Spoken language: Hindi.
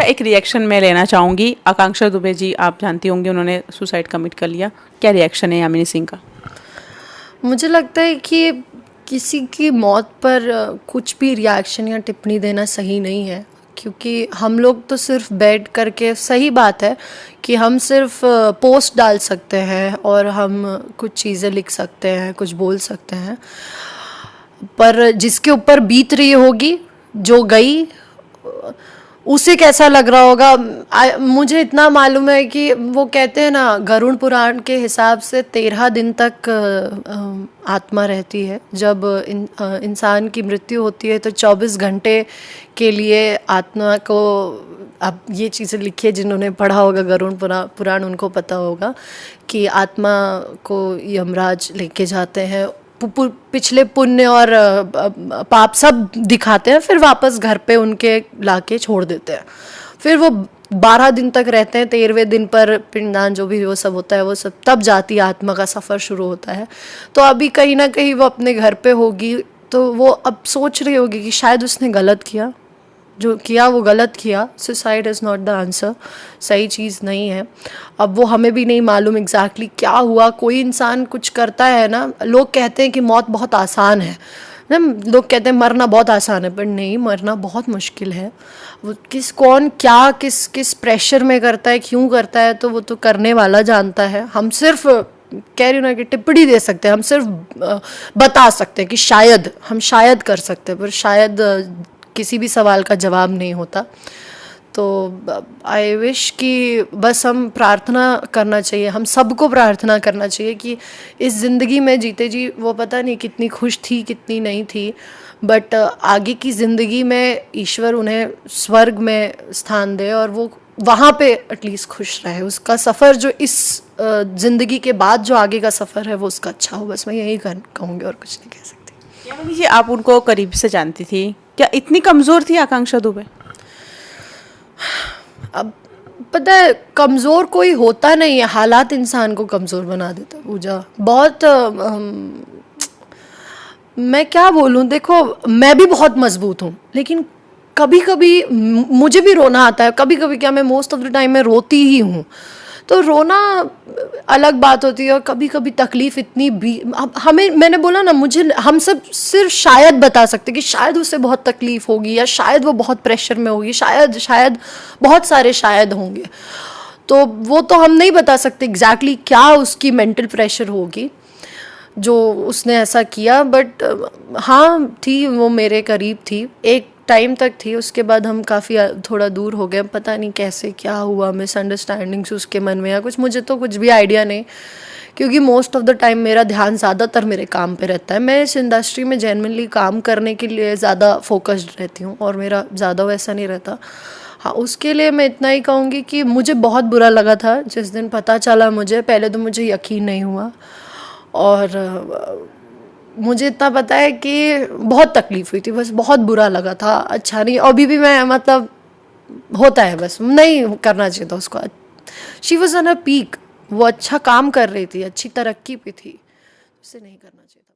एक रिएक्शन मैं लेना चाहूँगी। आकांक्षा दुबे जी, आप जानती होंगी, उन्होंने सुसाइड कमिट कर लिया। क्या रिएक्शन है यामिनी सिंह का? मुझे लगता है कि किसी की मौत पर कुछ भी रिएक्शन या टिप्पणी देना सही नहीं है, क्योंकि हम लोग तो सिर्फ बैठ करके, सही बात है कि हम सिर्फ पोस्ट डाल सकते हैं और हम कुछ चीज़ें लिख सकते हैं, कुछ बोल सकते हैं, पर जिसके ऊपर बीत रही होगी, जो गई, उसे कैसा लग रहा होगा। मुझे इतना मालूम है कि वो कहते हैं ना, गरुड़ पुराण के हिसाब से 13 दिन तक आत्मा रहती है। जब इंसान की मृत्यु होती है तो 24 घंटे के लिए आत्मा को, अब ये चीज़ें लिखी है, जिन्होंने पढ़ा होगा गरुड़ पुराण उनको पता होगा कि आत्मा को यमराज लेके जाते हैं, पिछले पुण्य और पाप सब दिखाते हैं, फिर वापस घर पे उनके लाके छोड़ देते हैं। फिर वो 12 दिन तक रहते हैं, 13वें दिन पर पिंडदान जो भी वो सब होता है, वो सब तब जाती आत्मा का सफ़र शुरू होता है। तो अभी कहीं ना कहीं वो अपने घर पे होगी, तो वो अब सोच रही होगी कि शायद उसने गलत किया, जो किया वो गलत किया। Suicide is not the answer, सही चीज़ नहीं है। अब वो हमें भी नहीं मालूम एग्जैक्टली क्या हुआ। कोई इंसान कुछ करता है ना, लोग कहते हैं कि मौत बहुत आसान है ना, लोग कहते हैं मरना बहुत आसान है, पर नहीं, मरना बहुत मुश्किल है। वो कौन क्या किस प्रेशर में करता है, क्यों करता है, तो वो तो करने वाला जानता है। हम सिर्फ कह रही हूँ ना कि टिप्पणी दे सकते हैं, हम सिर्फ बता सकते हैं कि शायद, हम शायद कर सकते हैं, पर शायद किसी भी सवाल का जवाब नहीं होता। तो आई विश कि बस हम प्रार्थना करना चाहिए, हम सबको प्रार्थना करना चाहिए कि इस ज़िंदगी में जीते जी, वो पता नहीं कितनी खुश थी कितनी नहीं थी, बट आगे की ज़िंदगी में ईश्वर उन्हें स्वर्ग में स्थान दे और वो वहाँ पे एटलीस्ट खुश रहे। उसका सफ़र जो इस ज़िंदगी के बाद जो आगे का सफ़र है वो उसका अच्छा हो। बस मैं यही कहूँगी और कुछ नहीं कह सकती। यामिनी जी, आप उनको करीब से जानती थी, क्या इतनी कमज़ोर थी आकांक्षा दुबे? अब पता है, कमज़ोर कोई होता नहीं है, हालात इंसान को कमज़ोर बना देता है। पूजा बहुत मैं क्या बोलूँ, देखो मैं भी बहुत मजबूत हूँ, लेकिन कभी कभी मुझे भी रोना आता है। कभी कभी क्या, मैं मोस्ट ऑफ द टाइम मैं रोती ही हूँ, तो रोना अलग बात होती है। और कभी कभी तकलीफ इतनी भी हमें, मैंने बोला ना, मुझे, हम सब सिर्फ शायद बता सकते कि शायद उसे बहुत तकलीफ होगी, या शायद वो बहुत प्रेशर में होगी, शायद बहुत सारे शायद होंगे। तो वो तो हम नहीं बता सकते एग्जैक्टली क्या उसकी मेंटल प्रेशर होगी जो उसने ऐसा किया। बट हाँ थी, वो मेरे करीब थी, एक टाइम तक थी। उसके बाद हम काफ़ी थोड़ा दूर हो गए। पता नहीं कैसे क्या हुआ, मिसअंडरस्टैंडिंग्स उसके मन में या कुछ, मुझे तो कुछ भी आइडिया नहीं, क्योंकि मोस्ट ऑफ द टाइम मेरा ध्यान ज़्यादातर मेरे काम पे रहता है। मैं इस इंडस्ट्री में जेन्युइनली काम करने के लिए ज़्यादा फोकस्ड रहती हूँ और मेरा ज़्यादा वैसा नहीं रहता। हाँ, उसके लिए मैं इतना ही कहूँगी कि मुझे बहुत बुरा लगा था जिस दिन पता चला मुझे। पहले तो मुझे यकीन नहीं हुआ, और मुझे इतना पता है कि बहुत तकलीफ़ हुई थी, बस बहुत बुरा लगा था, अच्छा नहीं। अभी भी मैं, मतलब होता है, बस नहीं करना चाहिए था उसको। She was on a peak, वो अच्छा काम कर रही थी, अच्छी तरक्की पे थी, उसे नहीं करना चाहिए था।